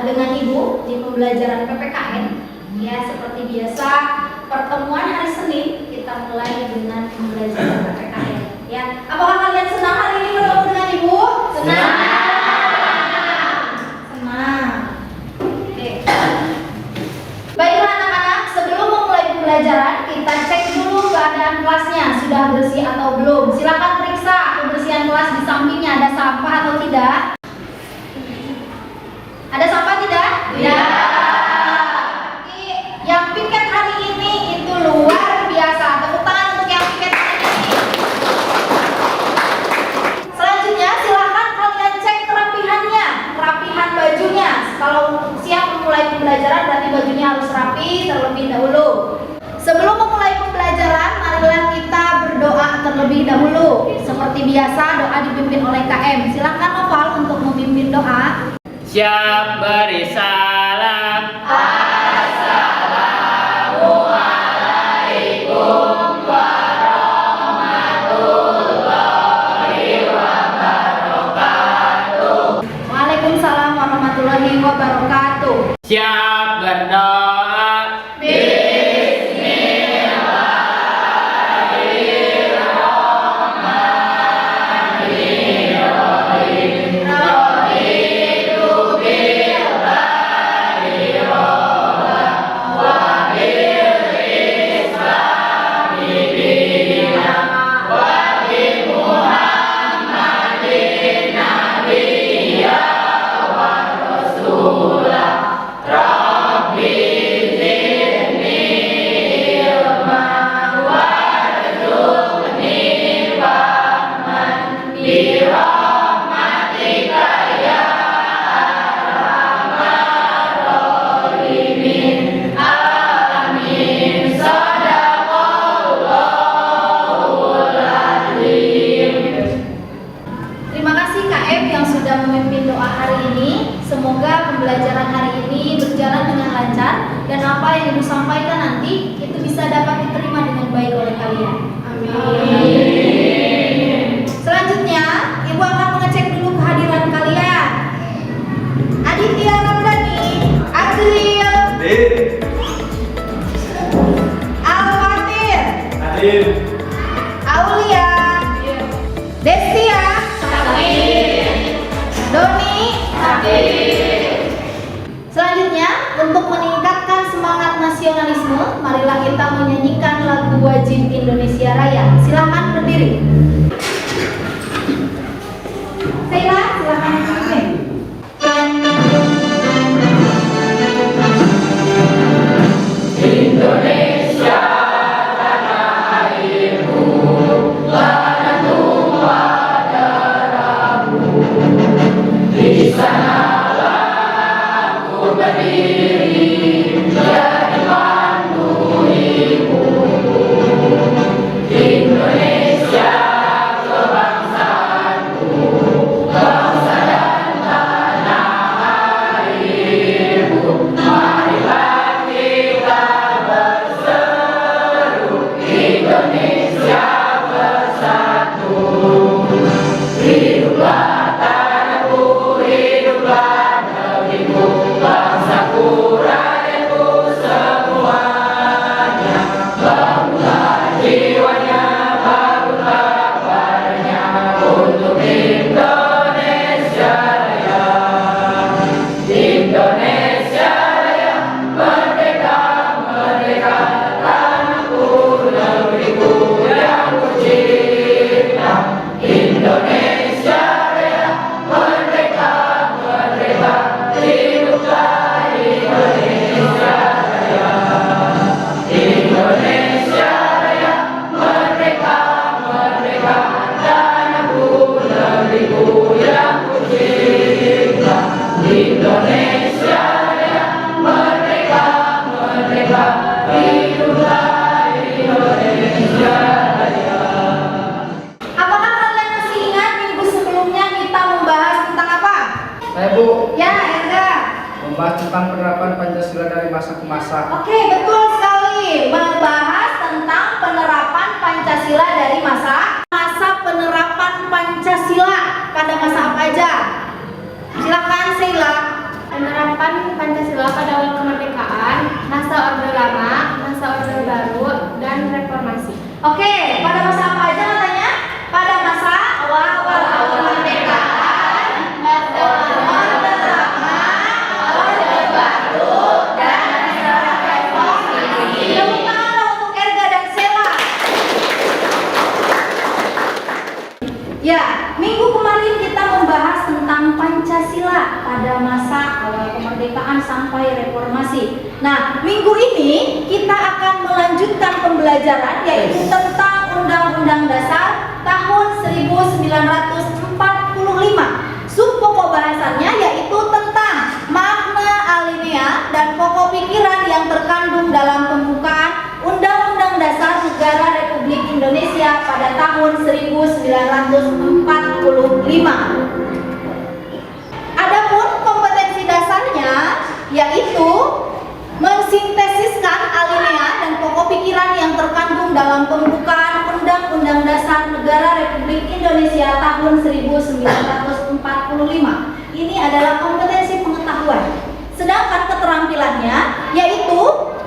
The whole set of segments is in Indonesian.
dengan Ibu di pembelajaran PPKN. Ya, seperti biasa pertemuan hari Senin kita mulai dengan pembelajaran PPKN. Ya, apakah kalian senang hari ini bertemu dengan Ibu? Senang. Senang. Oke. Baiklah anak-anak, sebelum memulai pembelajaran kita cek dulu keadaan kelasnya sudah bersih atau belum. Silakan periksa kebersihan kelas di sampingnya ada sampah atau tidak. Ada sampah tidak? Tidak. Yang piket hari ini itu luar biasa. Tepuk tangan untuk yang piket hari ini. Selanjutnya silakan kalian cek kerapihannya, kerapihan bajunya. Kalau siap memulai pembelajaran berarti bajunya harus rapi terlebih dahulu. Sebelum memulai pembelajaran, marilah kita berdoa terlebih dahulu. Seperti biasa doa dipimpin oleh KM. Silakan Noval untuk memimpin doa. Siap beri salam. Assalamualaikum warahmatullahi wabarakatuh. Waalaikumsalam warahmatullahi wabarakatuh. Siap berdoa. Terima kasih KM yang sudah memimpin doa hari ini. Semoga pembelajaran hari ini berjalan dengan lancar dan apa yang Ibu sampaikan nanti itu bisa dapat diterima dengan baik oleh kalian. Amin. Selanjutnya, Ibu akan mengecek dulu kehadiran kalian. Aditya Ramdhani, Adril, Al-Fatir, Aulia, Destia, Doni, Selanjutnya, untuk meningkatkan semangat nasionalisme, marilah kita menyanyikan lagu wajib Indonesia Raya. Silakan berdiri. Sheila, silakan memimpin. Indonesia tanah airku, tanah tumpah darahmu. Di sanalah aku berdiri, jadi mantu ibu. Indonesia kebangsaanku, bangsa dan tanah airku. Marilah kita berseru, Indonesia bersatu. Hiduplah tanahku, hiduplah negeriku, bangsaku, rakyatku semuanya. Bangunlah jiwanya, bangunlah badannya untuk Indonesia Raya. Indonesia Raya, merdeka, merdeka, tanahku, negeriku yang kucinta. Indonesia Raya, merdeka, merdeka, hiduplah Indonesia Raya. Indonesia Raya, merdeka, merdeka, tanahku, negeriku yang kucinta. Indonesia Raya, merdeka, merdeka, hiduplah Indonesia Raya. Apakah kalian masih ingat minggu sebelumnya kita membahas tentang apa? Saya Bu, Ya, Erga. membahas tentang penerapan Pancasila dari masa ke masa. Oke, betul sekali. Membahas tentang penerapan Pancasila dari masa penerapan Pancasila pada masa apa aja? Silakan Sheila. Penerapan Pancasila pada awal kemerdekaan, masa Orde Lama, masa Orde Baru, dan reformasi. Oke, pada masa apa aja katanya? Pada masa awal kemerdekaan, masa Orde Lama, Orde Baru, dan reformasi. Tepuk tangan untuk Erga dan Sela. Ya, minggu kemarin kita membahas tentang Pancasila pada masa awal kemerdekaan sampai reformasi. Nah, minggu ini kita akan melanjutkan pembelajaran yaitu tentang Undang-Undang Dasar tahun 1945. Subpokok bahasannya yaitu tentang makna alinea dan pokok pikiran yang terkandung dalam pembukaan Undang-Undang Dasar Negara Republik Indonesia pada tahun 1945. Adapun kompetensi dasarnya yaitu mensintesiskan alinea dan pokok pikiran yang terkandung dalam pembukaan Undang-Undang Dasar Negara Republik Indonesia tahun 1945. Ini adalah kompetensi pengetahuan. Sedangkan keterampilannya yaitu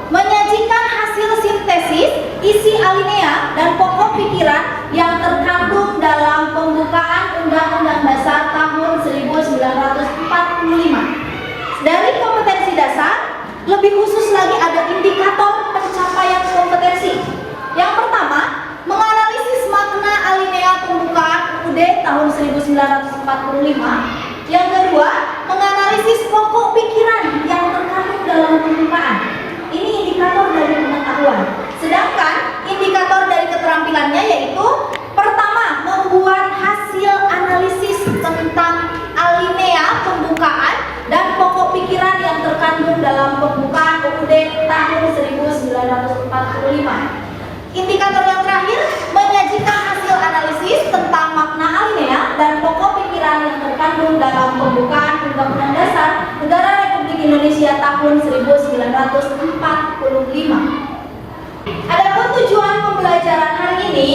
menyajikan hasil sintesis isi alinea dan pokok pikiran yang terkandung dalam pembukaan Undang-Undang Dasar tahun 1945. Dari kompetensi dasar, lebih khusus lagi ada indikator pencapaian kompetensi. Yang pertama, menganalisis makna alinea pembukaan UUD tahun 1945. Yang kedua, menganalisis pokok pikiran yang terkandung dalam pembukaan. Ini indikator dari pengetahuan. Sedangkan indikator dari keterampilannya yaitu pertama, membuat hasil analisis tentang alinea pembukaan dan pokok pikiran yang terkandung dalam pembukaan UUD tahun 1945. Indikator yang terakhir, menyajikan hasil analisis tentang makna alinea dan pokok pikiran yang terkandung dalam pembukaan Undang-Undang Dasar Negara Republik Indonesia tahun 1945. Adapun tujuan pembelajaran hari ini,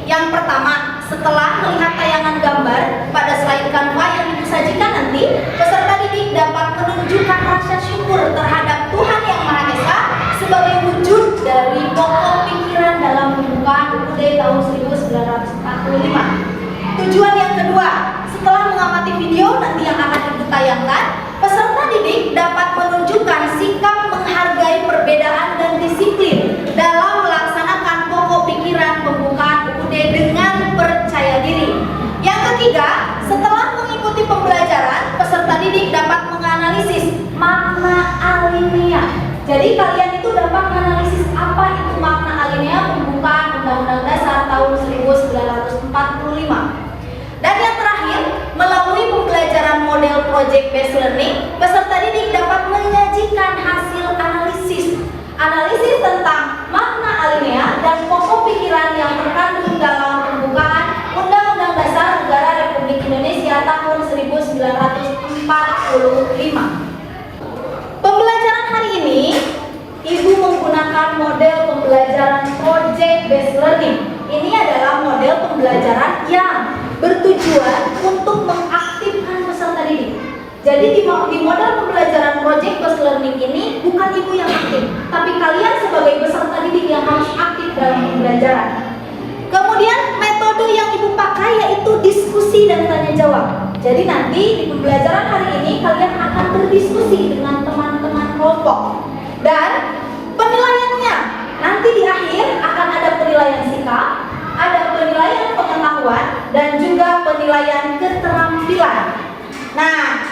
yang pertama, setelah melihat tayangan gambar pada slide Canva yang disajikan nanti, peserta didik dapat menunjukkan rasa syukur terhadap Tuhan Yang Maha Esa sebagai wujud dari pokok pikiran dalam pembukaan UUD tahun 1945. Tujuan yang kedua, setelah mengamati video nanti yang akan ditayangkan, peserta didik dapat menunjukkan sikap menghargai perbedaan dan disiplin dalam melaksanakan pokok pikiran pembukaan UUD dengan percaya diri. Yang ketiga, setelah mengikuti pembelajaran, peserta didik dapat menganalisis makna alinea. Jadi kalian itu dapat menganalisis apa itu makna alinea pembukaan Undang-Undang Dasar tahun 1945. Dan yang terakhir, melalui pembelajaran model project based learning, peserta didik dapat menyajikan hasil analisis tentang makna alinea dan pokok pikiran yang terkandung dalam pembukaan Undang-Undang Dasar Negara Republik Indonesia tahun 1945. Pembelajaran hari ini, Ibu menggunakan model pembelajaran project based learning. Ini adalah model pembelajaran yang bertujuan untuk mengaktifkan peserta didik. Jadi di model pembelajaran project based learning ini bukan ibu yang aktif, tapi kalian sebagai peserta didik yang harus aktif dalam pembelajaran. Kemudian metode yang ibu pakai yaitu diskusi dan tanya jawab. Jadi nanti di pembelajaran hari ini kalian akan berdiskusi dengan teman-teman kelompok. Dan penilaiannya nanti di akhir akan ada penilaian sikap, ada penilaian pengetahuan, dan juga penilaian keterampilan. Nah,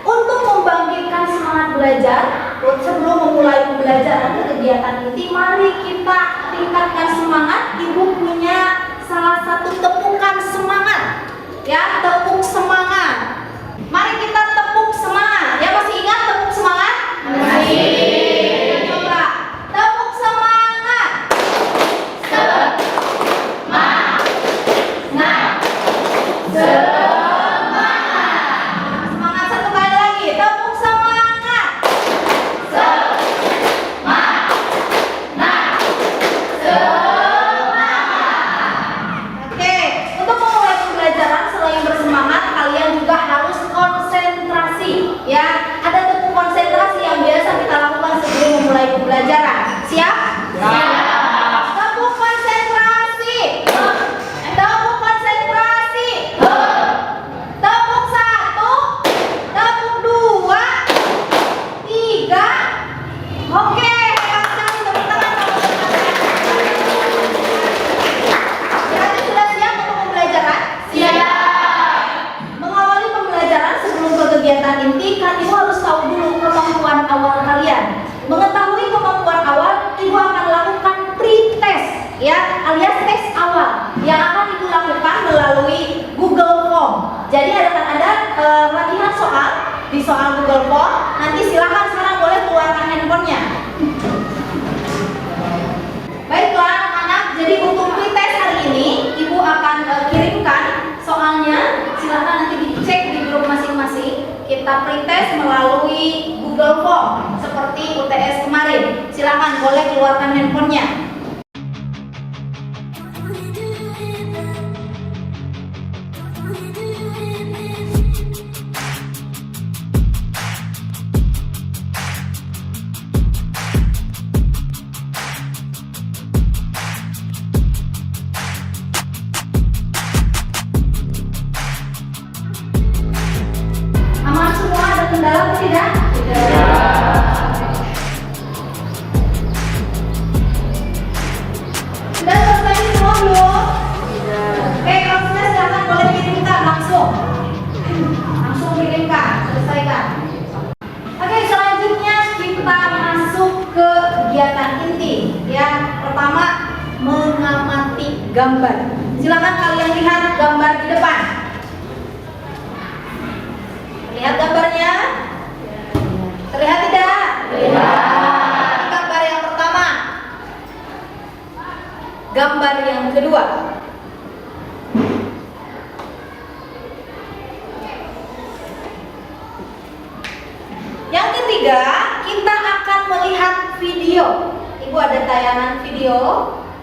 untuk membangkitkan semangat belajar, sebelum memulai pembelajaran ke kegiatan inti, mari kita tingkatkan semangat. Ibu punya salah satu tepukan semangat, ya, tepuk semangat. Mari kita tepuk semangat. Ya, masih ingat tepuk semangat? Masih. Coba tepuk semangat. Semangat satu kali lagi. Tepuk semangat. Oke, untuk memulai pembelajaran selain bersemangat, pembelajaran inti, kan Ibu harus tahu dulu kemampuan awal kalian. Mengetahui kemampuan awal, Ibu akan lakukan pre-test, ya, alias tes awal yang akan Ibu lakukan melalui Google Form. Jadi ada latihan soal di soal Google Form. Nanti silahkan sekarang boleh keluarkan handphonenya. Baiklah anak-anak, jadi untuk pre-test hari ini Ibu akan kirimkan soalnya. Silahkan nanti dicek di grup masing-masing. Kita pre-test melalui Google Form seperti UTS kemarin. Silahkan boleh keluarkan handphonenya. Aman semua, ada kendala atau tidak? Sudah selesai semua belum? Oke, kalau sudah silahkan boleh kirimkan langsung kirimkan, selesaikan. Oke, selanjutnya kita masuk ke kegiatan inti. Ya, pertama mengamati gambar. Silakan kalian lihat gambar di depan. Lihat gambarnya? Terlihat tidak? Terlihat. Gambar yang pertama. Gambar yang kedua. Yang ketiga, kita akan melihat video. Ibu ada tayangan video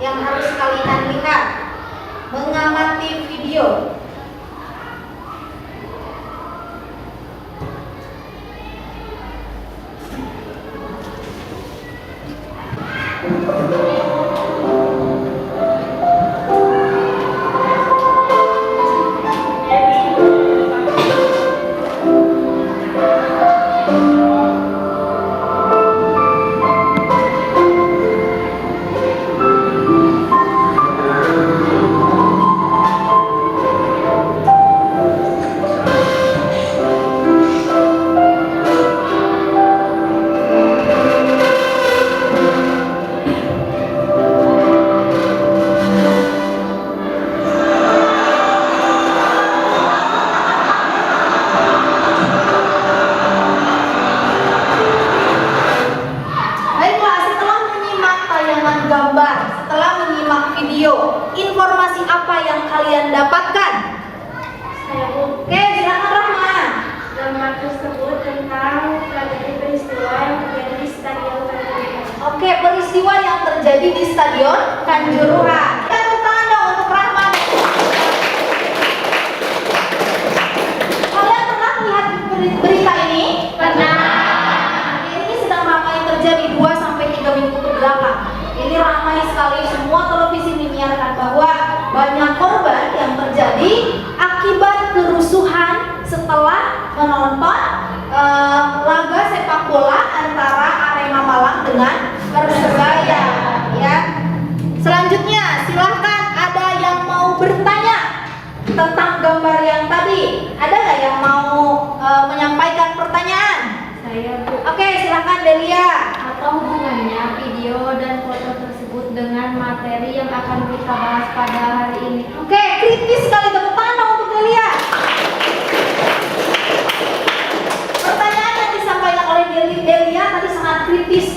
yang harus kalian lihat. Mengamati video. Informasi apa yang kalian dapatkan? Oke, silakan Rahma. Gambar tersebut tentang tragedi peristiwa yang terjadi di Stadion Kanjuruhan. Oke, peristiwa yang terjadi di Stadion Kanjuruhan. Tepuk tangan dong untuk Rahma. Kalian pernah melihat berita ini? Pernah. Ini sedang ramai terjadi 2-3 minggu ke belakang. Ini ramai sekali, semua televisi menyiarkan bahwa banyak korban yang terjadi akibat kerusuhan setelah menonton laga sepak bola antara Arema Malang dengan Persebaya. Ya. Selanjutnya, silahkan ada yang mau bertanya tentang gambar yang tadi. Ada nggak yang mau menyampaikan pertanyaan? Saya, Bu. Oke, silahkan Delia. Apa hubungannya video dan foto tersebut dengan materi yang akan kita bahas pada hari ini? Oke, kritis sekali, tepuk tangan untuk Delia. Pertanyaan yang disampaikan oleh Delia tadi sangat kritis,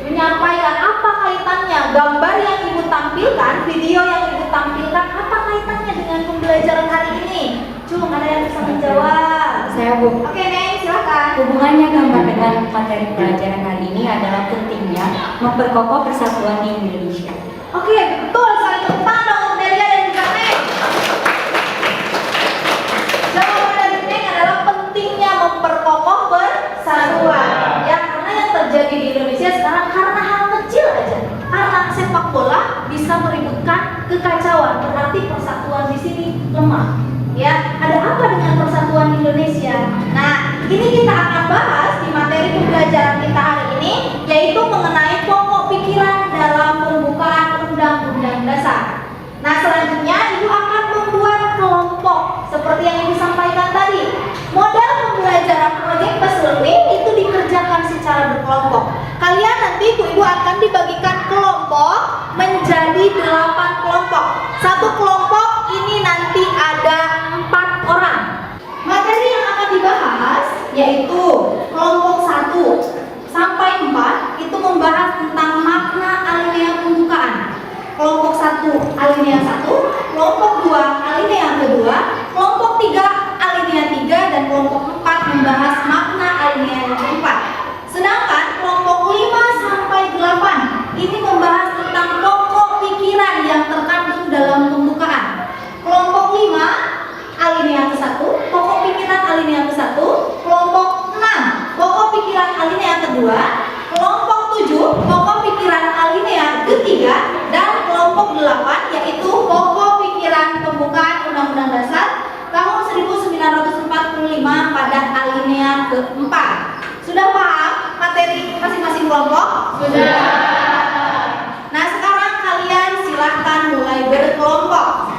menyampaikan apa kaitannya gambar yang ibu tampilkan, video yang ibu tampilkan, apa kaitannya dengan pembelajaran hari ini? Cung, ada yang bisa menjawab? Saya, Bu. Oke, Neng, silakan. Hubungannya gambar dengan materi pelajaran hari ini adalah pentingnya memperkokoh persatuan di Indonesia. Oke, betul sekali, tepuk tangan untuk Delia dan juga Neng. Jawaban dari Neng adalah pentingnya memperkokoh persatuan. Ya, karena yang terjadi di Indonesia sekarang karena hal kecil aja, karena sepak bola bisa meributkan kekacauan, berarti persatuan di sini lemah. Ya, ada apa dengan persatuan Indonesia? Nah, ini kita akan bahas di materi pembelajaran kita hari ini, yaitu mengenai pokok pikiran dalam pembukaan Undang-Undang Dasar. Nah, selanjutnya Ibu akan membuat kelompok seperti yang Ibu sampaikan tadi. Model pembelajaran proyek dibagikan kelompok menjadi 8 kelompok. Satu kelompok ini nanti ada 4 orang. Materi yang akan dibahas yaitu kelompok 1 sampai 4 itu membahas tentang makna alinea pembukaan. Kelompok 1 alinea 1, kelompok 2 alinea kedua, kelompok 3 alinea 3, dan kelompok 4 membahas makna alinea yang keempat. Sedangkan kelompok 5 sampai 8 ini membahas tentang pokok pikiran yang terkandung dalam pembukaan. Kelompok 5 alinea ke-1, pokok pikiran alinea ke-1, kelompok 6 pokok pikiran alinea kedua, kelompok 7 pokok pikiran alinea ketiga, dan kelompok 8 yaitu pokok pikiran pembukaan Undang-Undang Dasar tahun 1945 pada alinea keempat. Sudah paham materi masing-masing kelompok? Sudah. Nah, sekarang kalian silahkan mulai berkelompok.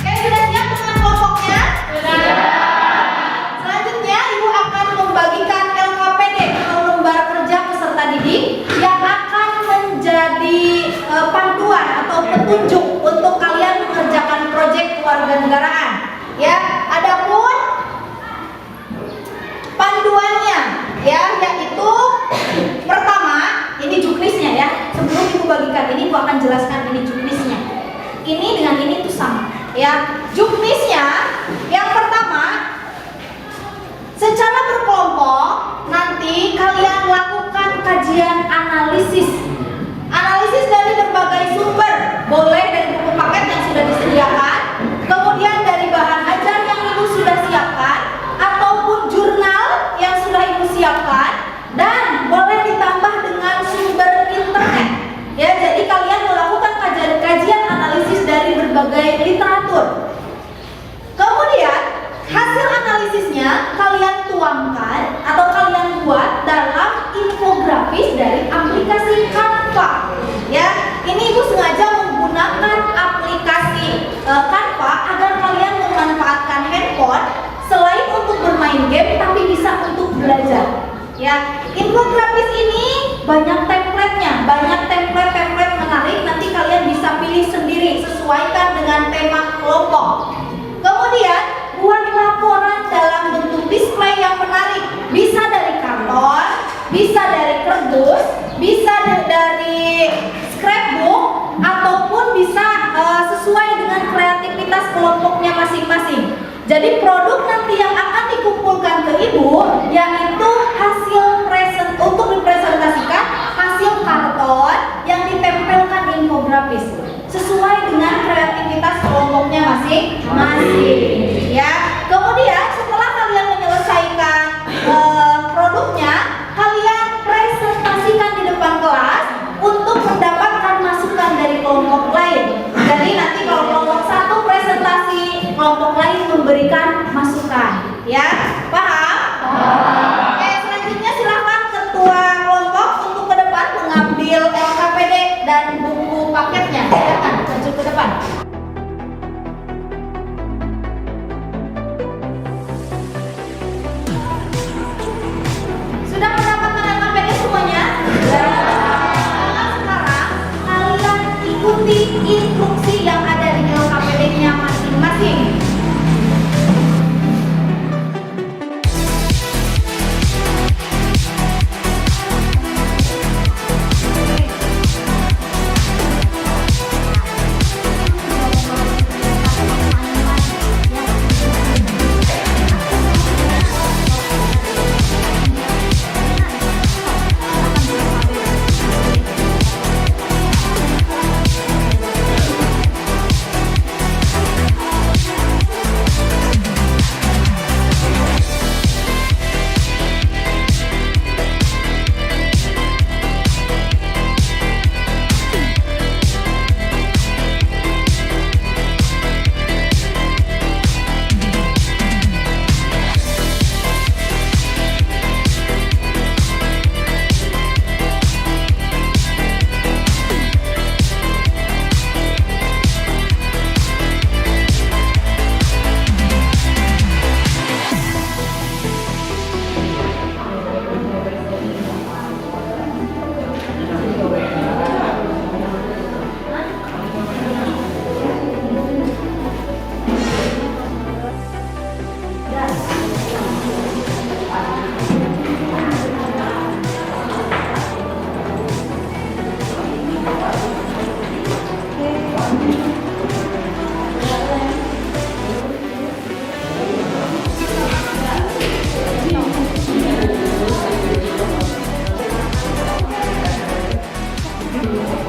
Oke, sudah siap dengan kelompoknya? Selanjutnya, Ibu akan membagikan LKPD atau lembar kerja peserta didik yang akan menjadi panduan atau petunjuk untuk kalian mengerjakan proyek kewarganegaraan. Ya, adapun panduannya ya yaitu pertama, ini juknisnya ya. Sebelum Ibu bagikan ini, Ibu akan jelaskan ini juknisnya. Ini dengan ini tuh sama. Ya, juknisnya yang pertama, secara berkelompok nanti kalian lakukan kajian analisis. Analisis dari berbagai sumber, boleh dari buku paket yang sudah disediakan, kemudian dari bahan ajar yang Ibu sudah siapkan, ataupun jurnal yang sudah Ibu siapkan, dan boleh ditambah dengan sumber internet. Ya, jadi kalian melakukan kajian analisis dari berbagai literatur. Kemudian hasil analisisnya kalian tuangkan atau kalian buat dalam infografis dari aplikasi Canva. Ya, ini Ibu sengaja menggunakan aplikasi Canva agar kalian memanfaatkan handphone selain untuk bermain game tapi bisa untuk belajar. Ya, infografis ini banyak template-nya, banyak template menarik. Nanti kalian bisa pilih sendiri, sesuaikan dengan tema kelompok. Kemudian buat laporan dalam bentuk display yang menarik, bisa dari karton, bisa dari kardus, bisa dari scrapbook, ataupun bisa sesuai dengan kreativitas kelompoknya masing-masing. Jadi produk nanti yang akan dikumpulkan ke Ibu yaitu hasil untuk dipresentasikan hasil karton yang ditempelkan infografis sesuai dengan kreativitas kelompoknya masing-masing. Ya, kemudian setelah kalian menyelesaikan produknya, kalian presentasikan di depan kelas untuk mendapatkan masukan dari kelompok lain. Jadi nanti kalau kelompok 1 presentasi, kelompok lain memberikan masukan. Ya, paham?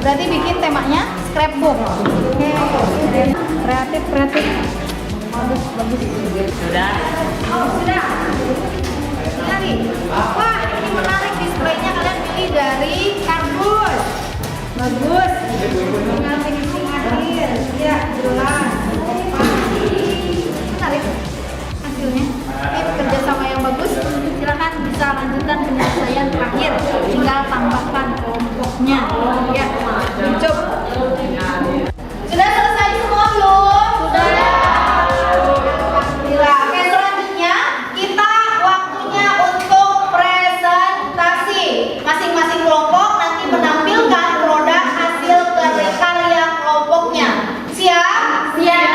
Berarti bikin temanya scrapbook. Oke. Kreatif. Bagus. Sudah. Oh, sudah. Cari. Wah, ini menarik displaynya, kalian pilih dari kardus. Bagus. Tinggal finishing akhir. Ya, jelas. Menarik hasilnya. Ini kerjasama yang bagus. Silakan bisa lanjutkan penyelesaian terakhir. Tinggal tambahkan kelompoknya. Ya, cukup. Sudah selesai semua belum? Sudah. Alhamdulillah. Oke, selanjutnya kita waktunya untuk presentasi. Masing-masing kelompok nanti menampilkan produk hasil karya kelompoknya. Siap? Siap.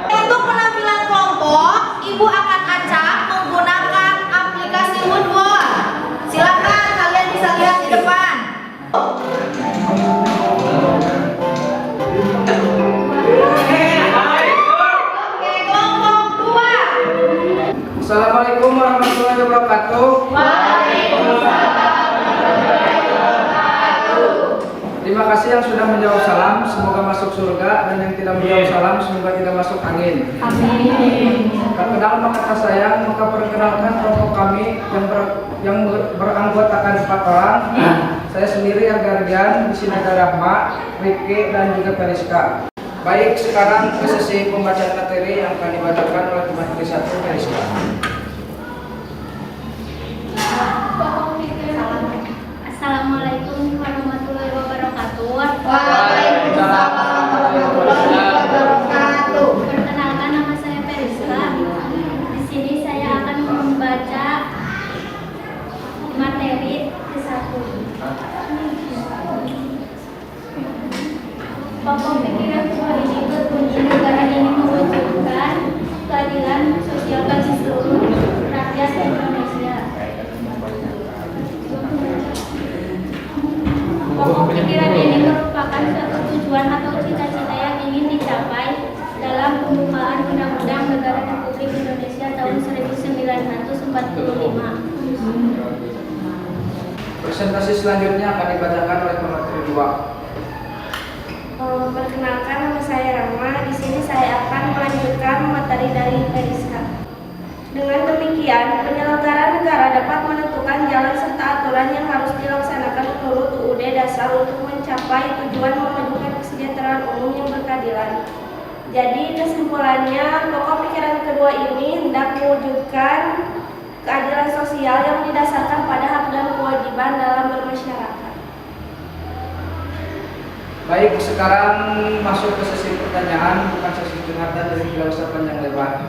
Untuk penampilan kelompok, Ibu akan acak menggunakan aplikasi Woodward. Silakan kalian bisa lihat di depan. Oke, kelompok 2. Assalamualaikum warahmatullahi wabarakatuh. Terima kasih yang sudah menjawab salam, semoga masuk surga, dan yang tidak menjawab salam, semoga tidak masuk angin. Amin. Tak kenal maka tak sayang, maka perkenalkan kelompok kami yang beranggotakan 4 orang. Saya sendiri Argardian, di sini ada Rahma, Rifki, dan juga Periska. Baik, sekarang ke sesi pembacaan materi yang akan dibacakan oleh materi 1 Periska. Assalamualaikum warahmatullahi wabarakatuh. Waalaikumsalam warahmatullahi wabarakatuh. Perkenalkan, nama saya Periska. Di sini saya akan membaca materi ke-1. Pokok pikiran kedua ini berbunyi negara ini mewujudkan keadilan sosial bagi seluruh rakyat Indonesia. Pokok pikiran ini merupakan suatu tujuan atau cita-cita yang ingin dicapai dalam pembukaan Undang-Undang Negara Republik Indonesia tahun 1945. Presentasi selanjutnya akan dibacakan oleh pemateri 2. Perkenalkan, nama saya Rama. Di sini saya akan melanjutkan materi dari Periska. Dengan demikian, penyelenggara negara dapat menentukan jalan serta aturan yang harus dilaksanakan menurut UUD dasar untuk mencapai tujuan memajukan kesejahteraan umum yang berkeadilan. Jadi kesimpulannya, pokok pikiran kedua ini hendak mewujudkan keadilan sosial yang didasarkan pada hak dan kewajiban dalam bermasyarakat. Baik, sekarang masuk ke sesi pertanyaan, bukan sesi curhatan, jadi tidak usah panjang lebar.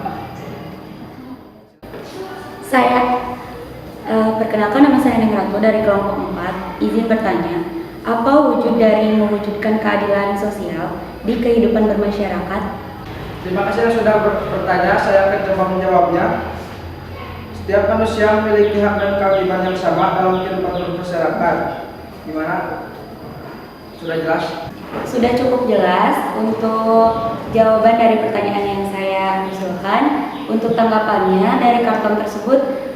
Saya perkenalkan, nama saya Neng Ratu dari kelompok 4. Izin bertanya, apa wujud dari mewujudkan keadilan sosial di kehidupan bermasyarakat? Terima kasih yang sudah bertanya, saya akan coba menjawabnya. Setiap manusia memiliki hak dan kewajiban yang sama dalam kehidupan bermasyarakat. Gimana? Sudah jelas? Sudah cukup jelas untuk jawaban dari pertanyaan yang saya usulkan. Untuk tanggapannya dari karton tersebut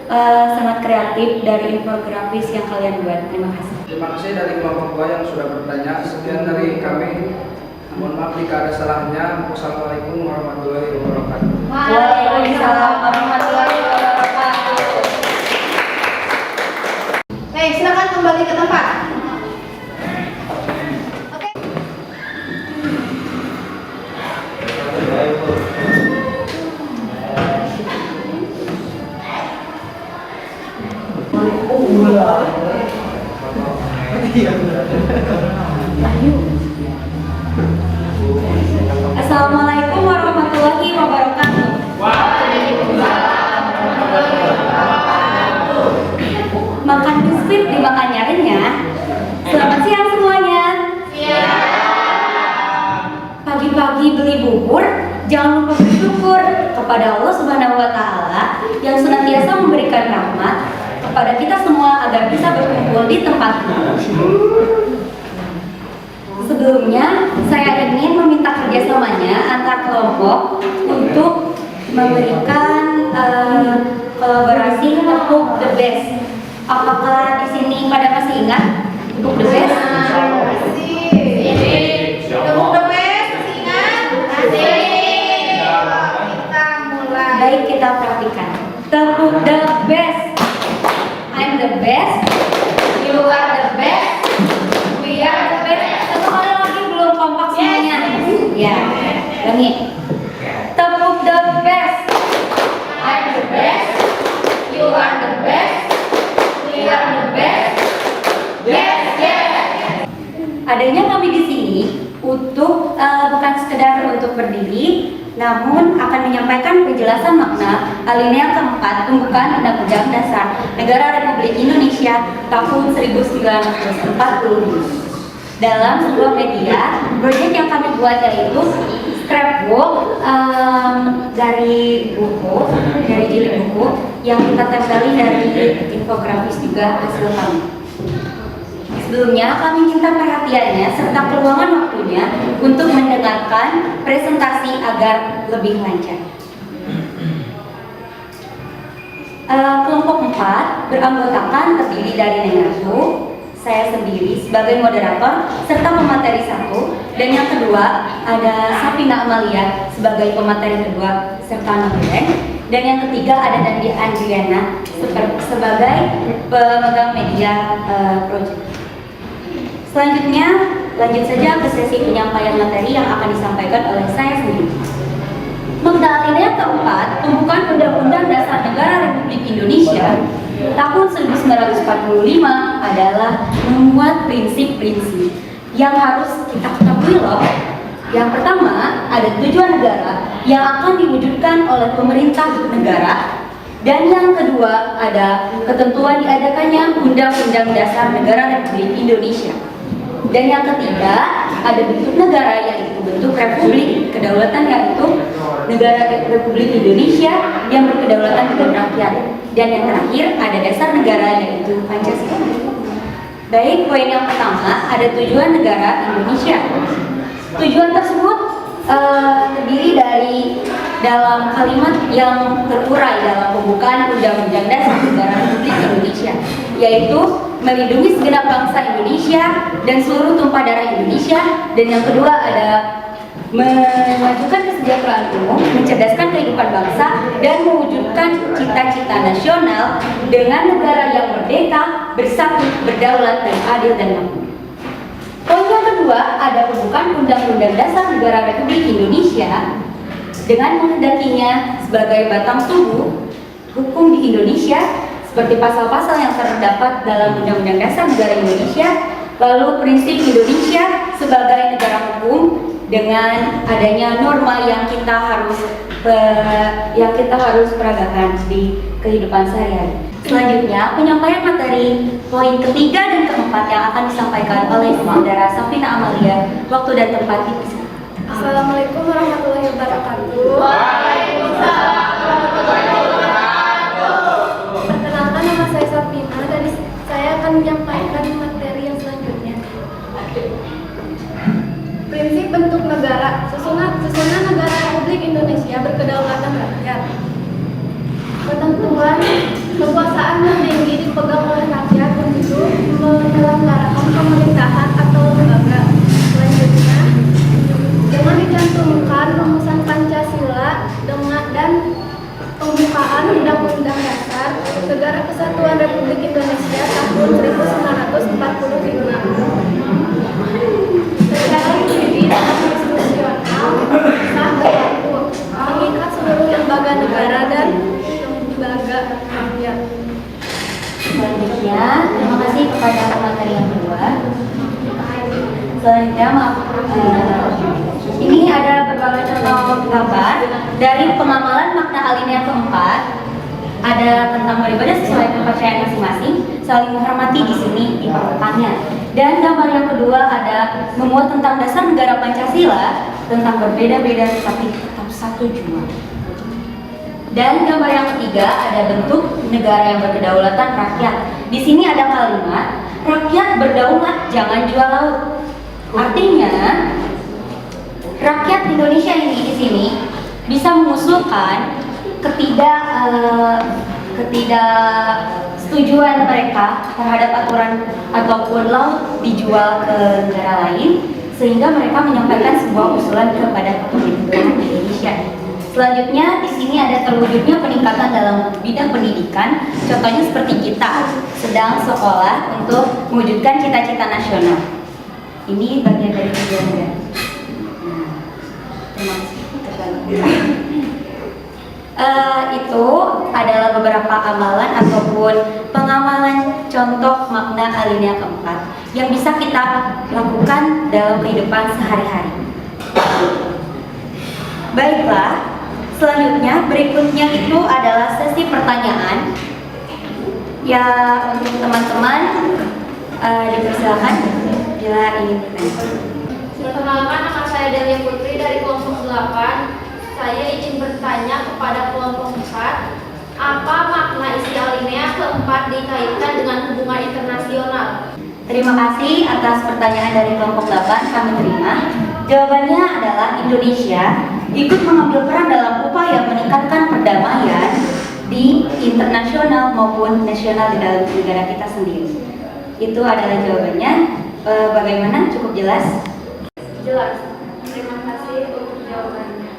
sangat kreatif dari infografis yang kalian buat. Terima kasih. Terima kasih dari kelompok 2 yang sudah bertanya. Sekian dari kami. Mohon maaf jika ada salahnya. Wassalamualaikum warahmatullahi wabarakatuh. Waalaikumsalam warahmatullahi wabarakatuh. Baik, silakan kembali ke tempat. Assalamualaikum warahmatullahi wabarakatuh. Makan biskuit dimakan nyarinya. Selamat siang semuanya. Pagi-pagi beli bubur, jangan lupa bersyukur kepada Allah Subhanahu wa Ta'ala yang senantiasa memberikan rahmat kepada kita semua agar bisa berkumpul di tempat ini. Sebelumnya, saya ingin meminta kerjasamanya antar kelompok untuk memberikan kolaborasi untuk The Best. Apakah di sini pada masih ingat untuk The Best? Asik. Tepuk the best, masih ingat? Asik. Kita mulai. Baik, kita perhatikan. Tepuk the best. I'm the best. You are the best. We are the best. Satu kali lagi, belum kompak semuanya. Ya, ulangi. Tepuk the best. I'm the best. You are the best. We are the best. Yes, yes. Adanya kami di sini untuk bukan sekedar untuk berdiri, namun akan menyampaikan penjelasan makna alinea keempat pembukaan Undang-Undang Dasar Negara Republik Indonesia tahun 1945. Dalam sebuah media, proyek yang kami buat yaitu scrapbook dari buku, dari jilid buku yang kita tempelin dari infografis juga hasil kami. Sebelumnya kami minta perhatiannya serta peluangan waktunya untuk mendengarkan presentasi agar lebih lancar. Kelompok 4 beranggotakan terdiri dari Nengarsu, saya sendiri sebagai moderator serta pemateri 1, dan yang kedua ada Safina Amalia sebagai pemateri kedua serta Nabilen, dan yang ketiga ada Dandi Andriana sebagai pemegang media project. Selanjutnya, lanjut saja ke sesi penyampaian materi yang akan disampaikan oleh saya sendiri. Makna alinea keempat pembukaan Undang-Undang Dasar Negara Republik Indonesia tahun 1945 adalah memuat prinsip-prinsip yang harus kita ketahui loh. Yang pertama, ada tujuan negara yang akan diwujudkan oleh pemerintah negara. Dan yang kedua, ada ketentuan diadakannya Undang-Undang Dasar Negara Republik Indonesia. Dan yang ketiga, ada bentuk negara yaitu bentuk republik, kedaulatan yaitu negara Republik Indonesia yang berkedaulatan dengan rakyat. Dan yang terakhir, ada dasar negara yaitu Pancasila. Baik, poin yang pertama, ada tujuan negara Indonesia. Tujuan tersebut terdiri dari dalam kalimat yang terurai dalam pembukaan Undang-Undang Dasar Negara Republik Indonesia, yaitu melindungi segenap bangsa Indonesia dan seluruh tumpah darah Indonesia. Dan yang kedua ada memajukan kesejahteraan umum, mencerdaskan kehidupan bangsa, dan mewujudkan cita-cita nasional dengan negara yang merdeka, bersatu, berdaulat, dan adil dan makmur. Poin yang kedua ada pembukaan Undang-Undang Dasar Negara Republik Indonesia dengan menghendakinya sebagai batang tubuh hukum di Indonesia seperti pasal-pasal yang terdapat dalam Undang-Undang Dasar Negara Indonesia, lalu prinsip Indonesia sebagai negara hukum dengan adanya norma yang kita harus peragakan di kehidupan sehari-hari. Selanjutnya, penyampaian materi poin ketiga dan keempat yang akan disampaikan oleh Saudara Safina Amalia. Waktu dan tempat dipersilakan. Assalamualaikum warahmatullahi wabarakatuh. Waalaikumsalam warahmatullahi wabarakatuh. Perkenalkan, nama saya Safina dan saya akan menyampaikan materi yang selanjutnya. Prinsip bentuk negara. Susunan negara Republik Indonesia berkedaulatan rakyat. Ketentuan kekuasaan tertinggi dipegang oleh rakyat untuk menyelenggarakan pemerintahan atau lembaga. Selanjutnya, dengan dicantumkan rumusan Pancasila dan pembukaan Undang-Undang Dasar Negara Kesatuan Republik Indonesia tahun 1945. Secara juridis dan konstitusional sah berlaku, mengikat seluruh lembaga negara dan lembaga rakyat. Selanjutnya, terima kasih kepada pemateri yang kedua. Selanjutnya, ini ada berbagai contoh gambar dari pengamalan makna alinea keempat. Ada tentang beribadah sesuai kepercayaan masing-masing, saling menghormati di sini diperlukannya. Dan gambar yang kedua ada memuat tentang dasar negara Pancasila, tentang berbeda-beda tetapi tetap satu jua. Dan gambar yang ketiga ada bentuk negara yang berkedaulatan rakyat. Di sini ada kalimat rakyat berdaulat, jangan jual laut. Artinya rakyat Indonesia ini di sini bisa mengusulkan ketidaksetujuan mereka terhadap aturan ataupun laut dijual ke negara lain, sehingga mereka menyampaikan sebuah usulan kepada pemerintahan Indonesia. Selanjutnya, di sini ada terwujudnya peningkatan dalam bidang pendidikan. Contohnya seperti kita sedang sekolah untuk mewujudkan cita-cita nasional. Ini bagian dari tujuannya. Terima kasih. Itu adalah beberapa amalan ataupun pengamalan contoh makna alinea keempat yang bisa kita lakukan dalam kehidupan sehari-hari. Baiklah, selanjutnya berikutnya itu adalah sesi pertanyaan. Ya, untuk teman-teman dipersilakan bila ingin bertanya. Perkenalkan, nama saya Delia Putri dari kelompok 8. Saya izin bertanya kepada kelompok 4, apa makna isi alinea keempat dikaitkan dengan hubungan internasional? Terima kasih atas pertanyaan dari kelompok 8, kami terima. Jawabannya adalah Indonesia ikut mengambil peran dalam upaya meningkatkan perdamaian di internasional maupun nasional di dalam negara kita sendiri. Itu adalah jawabannya. Bagaimana? Cukup jelas? Jelas. Terima kasih untuk jawabannya.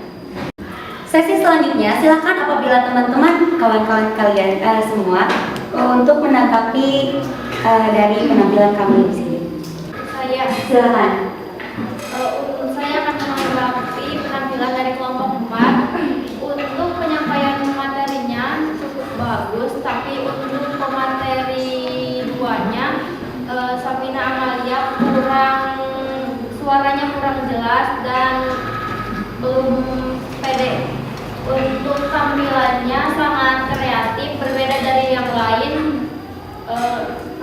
Sesi selanjutnya, silakan apabila teman-teman, kawan-kawan kalian semua untuk menanggapi dari penampilan kami di sini. Saya Silakan. Saya akan menanggapi penampilan dari kelompok 4. Untuk penyampaian materinya cukup bagus, tapi untuk pemateri 2-nya Safina Amalia suaranya kurang jelas dan belum pede. Untuk tampilannya sangat kreatif, berbeda dari yang lain.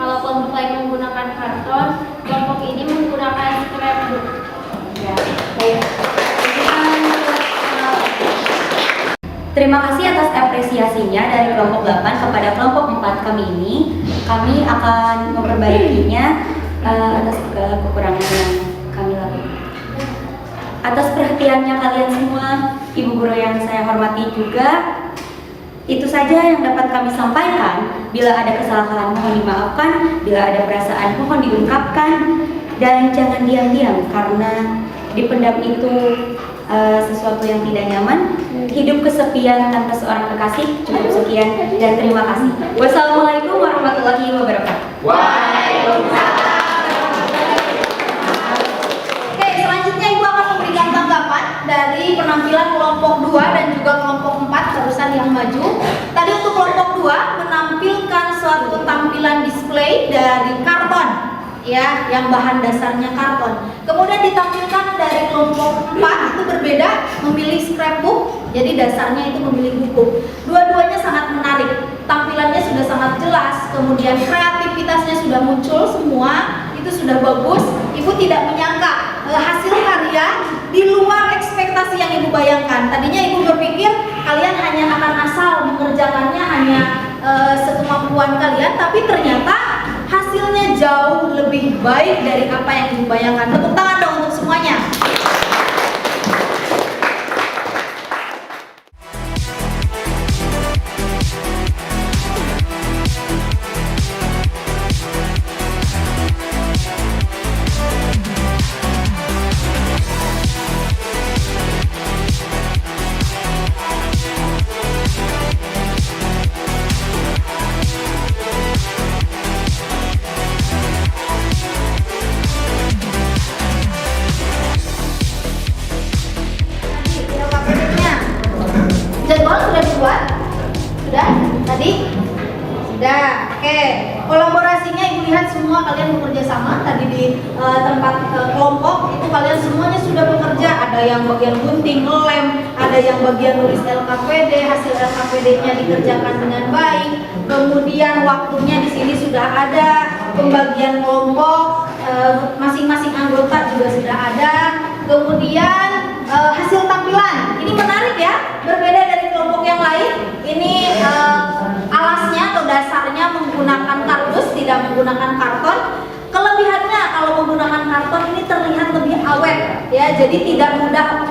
Kalau kelompok lain menggunakan karton, kelompok ini menggunakan scrapbook. Ya, baik. Terima kasih atas apresiasinya dari kelompok 8 kepada kelompok 4 kami ini. Kami akan memperbaikinya atas segala kekurangan yang kami lakukan. Atas perhatiannya kalian semua, ibu guru yang saya hormati juga, itu saja yang dapat kami sampaikan. Bila ada kesalahan mohon dimaafkan, bila ada perasaan mohon diungkapkan, dan jangan diam-diam karena dipendam itu sesuatu yang tidak nyaman. Hidup kesepian tanpa seorang kekasih. Cukup sekian dan terima kasih. Wassalamualaikum warahmatullahi wabarakatuh. Waalaikumsalam. Oke, selanjutnya Ibu akan memberikan tanggapan dari penampilan kelompok 2 dan juga kelompok 4 barusan yang maju. Tadi untuk kelompok 2 menampilkan suatu tampilan display dari karton, ya, yang bahan dasarnya karton. Kemudian ditampilkan dari kelompok 4 itu berbeda, memilih scrapbook, jadi dasarnya itu memilih buku. Dua-duanya sangat menarik, tampilannya sudah sangat jelas, kemudian kreativitasnya sudah muncul semua, itu sudah bagus. Ibu tidak menyangka hasil karya di luar ekspektasi yang Ibu bayangkan. Tadinya Ibu berpikir kalian hanya akan asal mengerjakannya hanya sekemampuan kalian, tapi ternyata hasilnya jauh lebih baik dari apa yang Ibu bayangkan. Tepuk tangan dong untuk semuanya. Jadwal sudah dibuat? Sudah? Tadi? Sudah. Oke. Kolaborasinya Ibu lihat semua kalian bekerja sama. Tadi di tempat kelompok itu kalian semuanya sudah bekerja. Ada yang bagian gunting, lem, ada yang bagian nulis LKPD, hasil LKPD-nya dikerjakan dengan baik. Kemudian waktunya di sini sudah ada, pembagian kelompok, masing-masing anggota juga sudah ada. Kemudian hasil tampilan ini menarik ya, berbeda dari kelompok yang lain. Ini alasnya atau dasarnya menggunakan kardus, tidak menggunakan karton. Kelebihannya kalau menggunakan karton ini terlihat lebih awet ya, jadi tidak mudah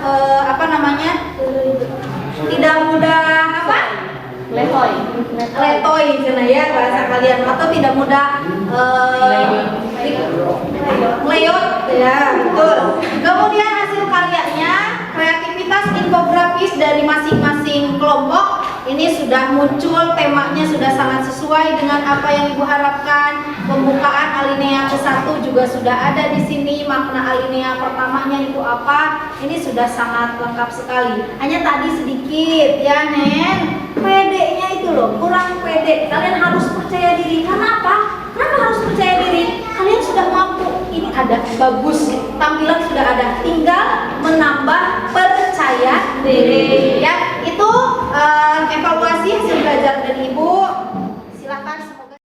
tidak mudah Letoy cina ya bahasa kalian atau tidak mudah meleot ya betul. Kemudian hasil karyanya kreativitas infografis dari masing-masing kelompok ini sudah muncul, temanya sudah sangat sesuai dengan apa yang Ibu harapkan. Pembukaan alinea ke-1 juga sudah ada di sini, makna alinea pertamanya itu apa, ini sudah sangat lengkap sekali. Hanya tadi sedikit ya Nen, pedenya itu loh, kurang pede. Kalian harus percaya diri. Karena apa? Kenapa harus percaya diri? Kalian sudah mampu, ini ada bagus, tampilan sudah ada, tinggal menambah percaya diri ya. Itu evaluasi hasil belajar dari Ibu. Silakan semoga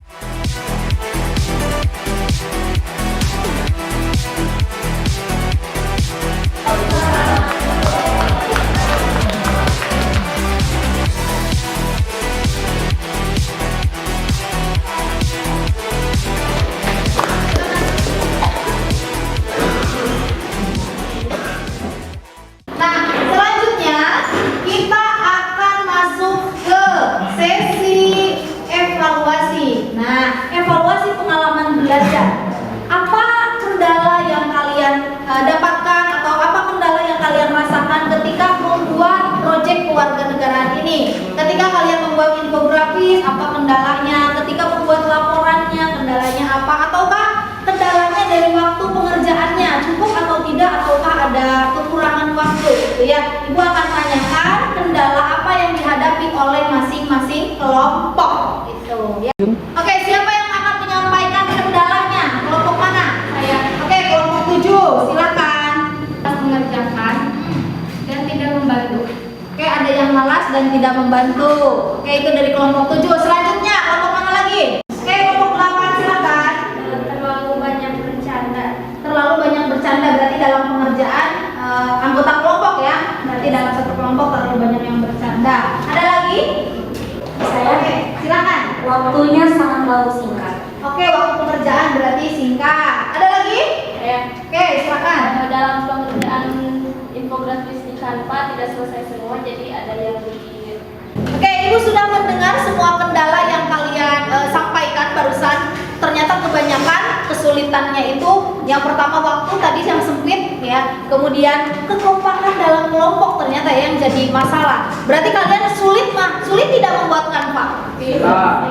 dapatkan atau apa kendala yang kalian rasakan ketika membuat proyek kewarganegaraan ini. Ketika kalian membuat infografis, apa kendalanya? Ketika membuat laporannya, kendalanya apa? Ataukah kendalanya dari waktu pengerjaannya cukup atau tidak? Ataukah ada kekurangan waktu? Gitu ya. Ibu akan tanyakan kendala apa yang dihadapi oleh masing-masing kelompok. Gitu ya. Oke, siapa yang akan menyampaikan kendalanya? Kelompok mana? Saya. Oke, kelompok 7, silakan. Mengerjakan dan tidak membantu. Oke, ada yang malas dan tidak membantu. Oke, itu dari kelompok 7. Selanjutnya, kelompok mana lagi? Oke, kelompok 8, silakan. Terlalu banyak bercanda. Terlalu banyak bercanda berarti dalam pengerjaan anggota kelompok ya. Berarti dalam satu kelompok terlalu banyak yang bercanda. Ada lagi? Saya. Oke, silakan. Waktunya sangat singkat. Oke, waktu pengerjaan berarti singkat. Ada lagi? Oke, silakan. Dalam pengerjaan infografis di Canva tidak selesai semua, jadi ada yang di. Oke, Ibu sudah mendengar semua kendala yang kalian sampaikan barusan. Ternyata kebanyakan kesulitannya itu yang pertama waktu tadi yang sempit ya, kemudian kekompakan dalam kelompok ternyata yang jadi masalah. Berarti kalian sulit tidak membuat Canva.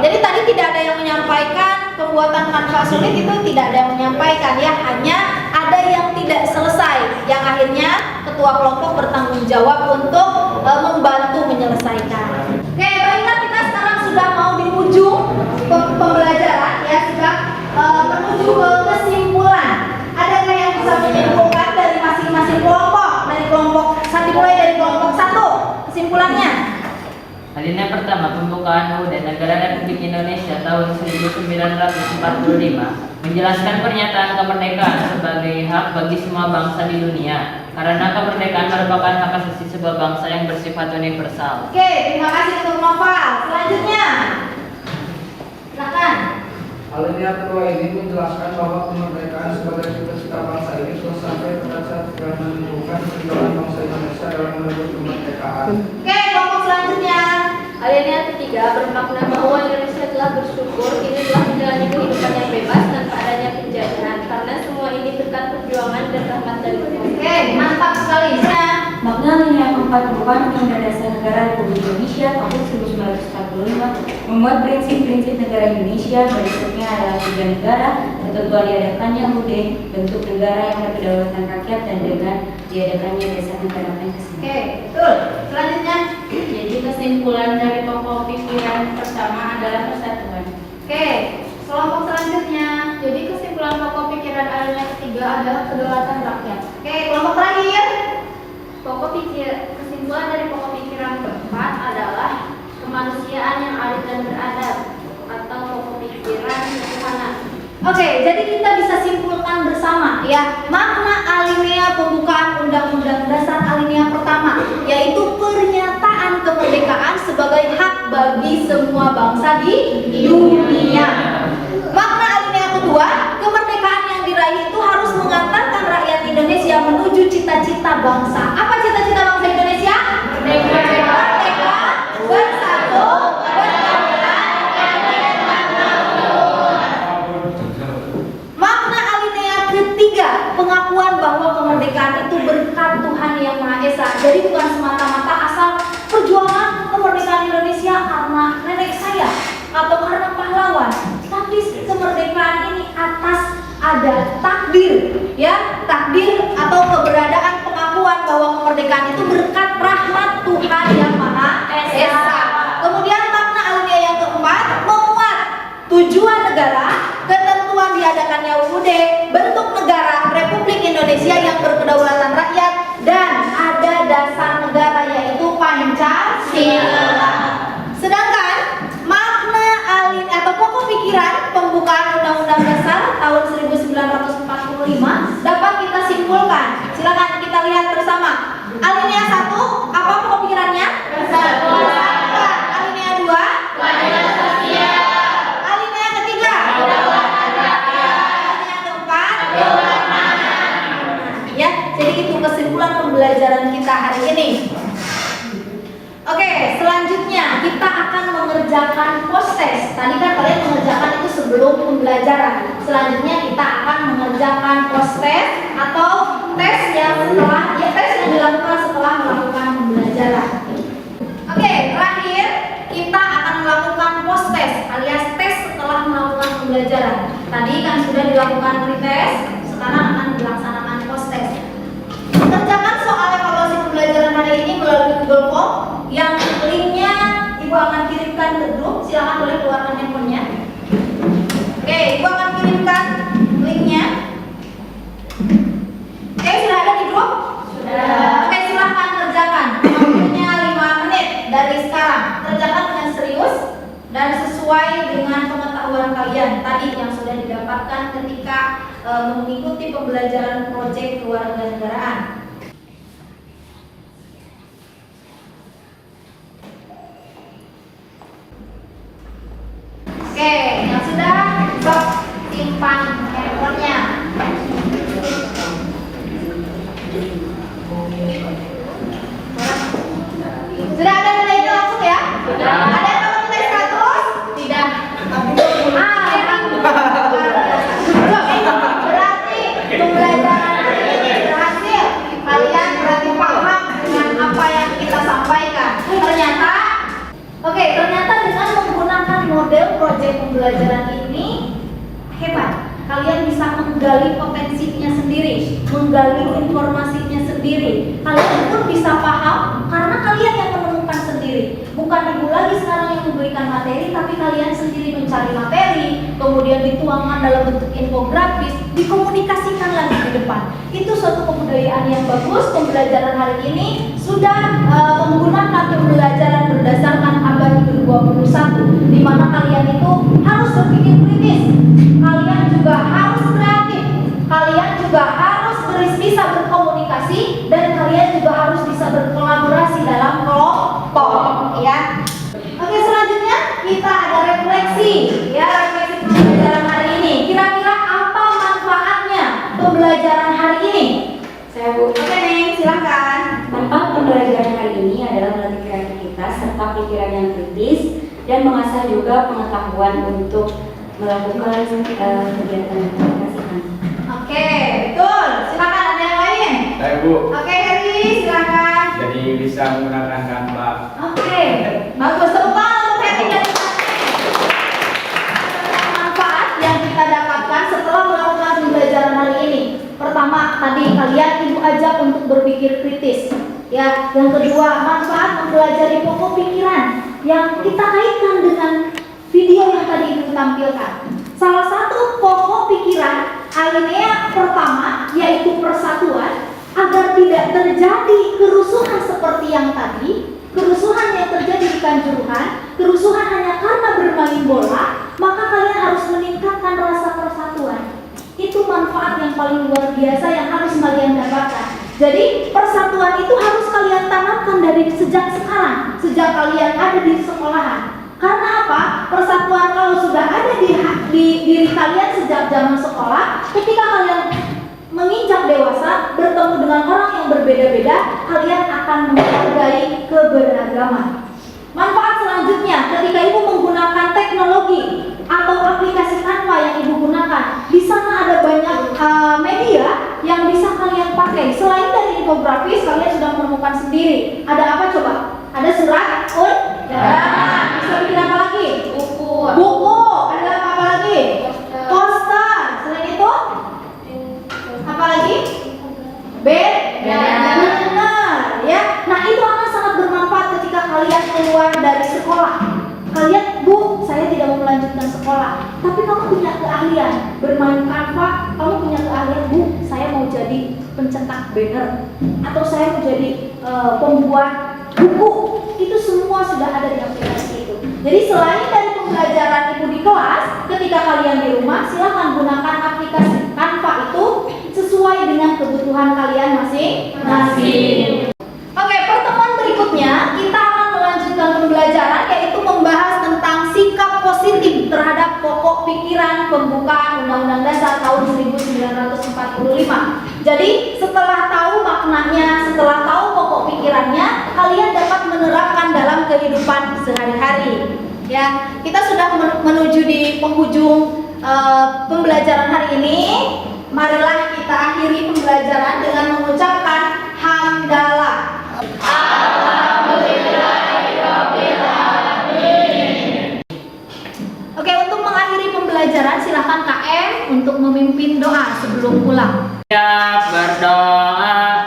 Jadi tadi tidak ada yang menyampaikan pembuatan Canva sulit, itu tidak ada yang menyampaikan ya, hanya ada yang tidak selesai yang akhirnya ketua kelompok bertanggung jawab untuk membantu menyelesaikan. Oke, baiklah, kita sekarang sudah mau di ujung pembelajaran ya, sudah menuju ke kesimpulan. Adakah yang bisa menyimpulkan dari masing-masing kelompok? Dari kelompok dimulai dari kelompok 1, kesimpulannya. Alinea pertama, pembukaan UUD Negara Republik Indonesia tahun 1945 menjelaskan pernyataan kemerdekaan sebagai hak bagi semua bangsa di dunia, karena kemerdekaan merupakan hak asasi sebuah bangsa yang bersifat universal. Oke, terima kasih untuk Noval. Selanjutnya, silakan. Alinea kedua ini menjelaskan bahwa kemerdekaan sebagai cita-cita bangsa ini terus sampai pada saat kita menemukan perjuangan bangsa Indonesia dalam merebut kemerdekaan. Oke, kelompok selanjutnya. Alinea ketiga bermakna bahwa Indonesia telah bersyukur kini telah menjalani kehidupan yang bebas tanpa adanya penjajahan, karena semua ini berkat perjuangan dan rahmat dari Tuhan. Oke, mantap sekali. Makna alinea keempat merupakan Undang-Undang Dasar Negara Republik Indonesia tahun 1945 memuat prinsip-prinsip negara Indonesia. Berikutnya adalah tiga negara, ketentuan diadakannya UUD, bentuk negara yang berkedaulatan rakyat, dan dengan diadakannya dasar negara Pancasila. Oke, betul. Selanjutnya. Jadi kesimpulan dari pokok pikiran pertama adalah persatuan. Oke, kelompok selanjutnya. Jadi kesimpulan pokok pikiran alinea ketiga adalah kedaulatan rakyat. Oke, kelompok terakhir. Kesimpulan dari pokok pikiran keempat adalah kemanusiaan yang adil dan beradab, atau pokok pikiran ketuhanan. Oke, jadi kita bisa simpulkan bersama ya, makna alinea pembukaan Undang-Undang Dasar alinea pertama, yaitu pernyataan kemerdekaan sebagai hak bagi semua bangsa di dunia. Makna alinea kedua, kemerdekaan yang diraih itu harus mengantarkan rakyat Indonesia menuju cita-cita bangsa. Apa cita-cita bangsa Indonesia? Merdeka, bersatu, pengakuan bahwa kemerdekaan itu berkat Tuhan Yang Maha Esa. Jadi bukan semata-mata asal perjuangan kemerdekaan Indonesia karena nenek saya atau karena pahlawan, tapi kemerdekaan ini atas ada takdir, ya, takdir atau keberadaan pengakuan bahwa kemerdekaan itu berkat rahmat Tuhan Yang Maha Esa. Kemudian makna alinea yang keempat memuat tujuan negara, ketentuan diadakannya UUD, bentuk negara Republik Indonesia yang berkedaulatan rakyat, dan ada dasar negara yaitu Pancasila. Sedangkan makna alinea atau pokok pikiran pembukaan Undang-Undang Dasar tahun 1945 dapat kita simpulkan. Silakan kita lihat bersama. Alinea 1, apa pokok pikirannya? Persatuan. Alinea 2, keadilan sosial. Alinea ketiga, kedaulatan rakyat. Alinea keempat, keberagaman. Ya, jadi itu kesimpulan pembelajaran kita hari ini. Oke, selanjutnya kita akan mengerjakan post test. Tadi kan kalian mengerjakan itu sebelum pembelajaran. Selanjutnya kita akan mengerjakan post test atau tes yang dilakukan setelah melakukan pembelajaran. Oke, terakhir kita akan melakukan post test alias tes setelah melakukan pembelajaran. Tadi kan sudah dilakukan pretest, sekarang akan dilaksanakan post test. Kerjakan soal evaluasi pembelajaran hari ini melalui Google Form yang linknya Ibu akan kirimkan ke grup. Silakan boleh keluarkan handphonenya. Oke, Ibu akan kirimkan linknya. Oke, sudah ada di grup? Sudah. Oke, silakan kerjakan. Waktunya 5 menit dari sekarang. Kerjakan dengan serius dan sesuai dengan pengetahuan kalian tadi yang sudah didapatkan ketika mengikuti pembelajaran proyek kewarganegaraan. Oke, yang sudah simpan handphonenya. Sudah ada nilainya langsung ya? Sudah. Ada yang mau nilai 100? Tidak. Berarti pembelajaran ini berhasil. Kalian berarti paham dengan apa yang kita sampaikan. Ternyata dengan menggunakan model proyek pembelajaran ini hebat. Kalian bisa menggali potensinya sendiri, menggali informasinya sendiri. Kalian pun bisa paham karena kalian yang menemukan sendiri. Bukan ibu lagi sekarang yang memberikan materi, tapi kalian sendiri mencari materi, kemudian dituangkan dalam bentuk infografis, dikomunikasikan lagi di depan. Itu suatu kebudayaan yang bagus. Pembelajaran hari ini sudah menggunakan pembelajaran berdasarkan abad ke-21, di mana kalian itu harus berpikir kritis, kalian juga harus kreatif, kalian juga harus bisa berkomunikasi, dan kalian juga harus bisa berkolaborasi dalam kelompok, ya. Oke, selanjutnya kita ada refleksi, ya, refleksi pembelajaran hari ini. Kira-kira apa manfaatnya pembelajaran hari ini? Saya Bu. Oke nih, silakan. Manfaat pembelajaran hari ini adalah melatih kreativitas serta pikiran yang kritis dan mengasah juga pengetahuan untuk melakukan kegiatan komunikasi. Oke, betul. Silakan, ada yang lain? Saya Bu. Oke, Heri, silakan. Jadi bisa menggunakan Canva. Oke, bagus. Tepuk tangan untuk Heri dan manfaat yang kita dapatkan setelah melakukan pembelajaran hari ini. Pertama, tadi kalian ibu ajak untuk berpikir kritis. Ya, yang kedua, manfaat mempelajari pokok pikiran yang kita kaitkan dengan video yang tadi ibu tampilkan. Salah satu pokok pikiran alinea pertama yaitu persatuan, agar tidak terjadi kerusuhan seperti yang tadi, kerusuhan yang terjadi di Kanjuruhan, kerusuhan hanya karena bermain bola, maka kalian harus meningkatkan rasa persatuan. Itu manfaat yang paling luar biasa yang harus kalian dapatkan. Jadi persatuan itu harus kalian tanamkan dari sejak sekarang, sejak kalian ada di sekolahan. Karena apa? Persatuan kalau sudah ada di diri kalian sejak zaman sekolah, ketika kalian menginjak dewasa, bertemu dengan orang yang berbeda-beda, kalian akan menghargai keberagaman. Manfaat selanjutnya, ketika ibu menggunakan teknologi atau aplikasi Canva yang ibu gunakan, di sana ada banyak media yang geografis kalian sudah menemukan sendiri. Ada apa coba? Ada surat undangan. Bisa bikin apa lagi? Buku. Ada apa lagi? Poster. Selain itu? Apa lagi? Benar, ya. Nah, itu akan sangat bermanfaat ketika kalian keluar dari sekolah. Kalian, Bu, saya tidak mau melanjutkan sekolah, tapi kamu punya keahlian bermain Canva, kamu punya keahlian, Bu, saya mau jadi pencetak banner, atau saya mau jadi pembuat buku. Itu semua sudah ada di aplikasi itu. Jadi selain dari pembelajaran Ibu di kelas, ketika kalian di rumah, silahkan gunakan aplikasi Canva itu sesuai dengan kebutuhan kalian masing-masing. Oke, pertemuan berikutnya kita akan melanjutkan pembelajaran, yaitu membahas tentang sikap positif terhadap pokok pikiran pembukaan Undang-Undang Dasar tahun 1945. Jadi setelah tahu maknanya, setelah tahu pokok pikirannya, kalian dapat menerapkan dalam kehidupan sehari-hari. Ya, kita sudah menuju di penghujung pembelajaran hari ini. Marilah kita akhiri pembelajaran dengan mengucapkan hamdalah. Oke, untuk mengakhiri pembelajaran silahkan KM untuk memimpin doa sebelum pulang. Siap berdoa.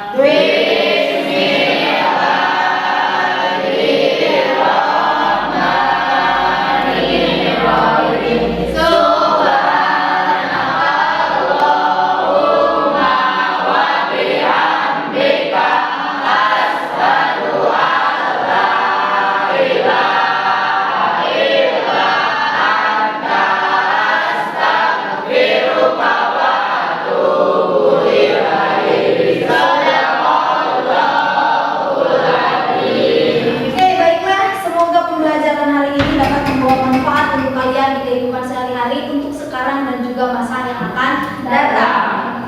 Oke, baiklah, semoga pembelajaran hari ini dapat membawa manfaat untuk kalian di kehidupan sehari-hari untuk sekarang dan juga masa yang akan datang.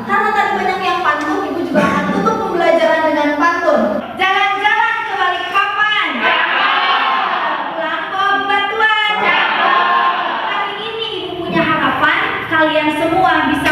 Karena tadi banyak yang pantun, Ibu juga akan tutup pembelajaran dengan pantun. Jalan-jalan ke Balikpapan. Pulang ke Batuan. Hari ini Ibu punya harapan kalian semua bisa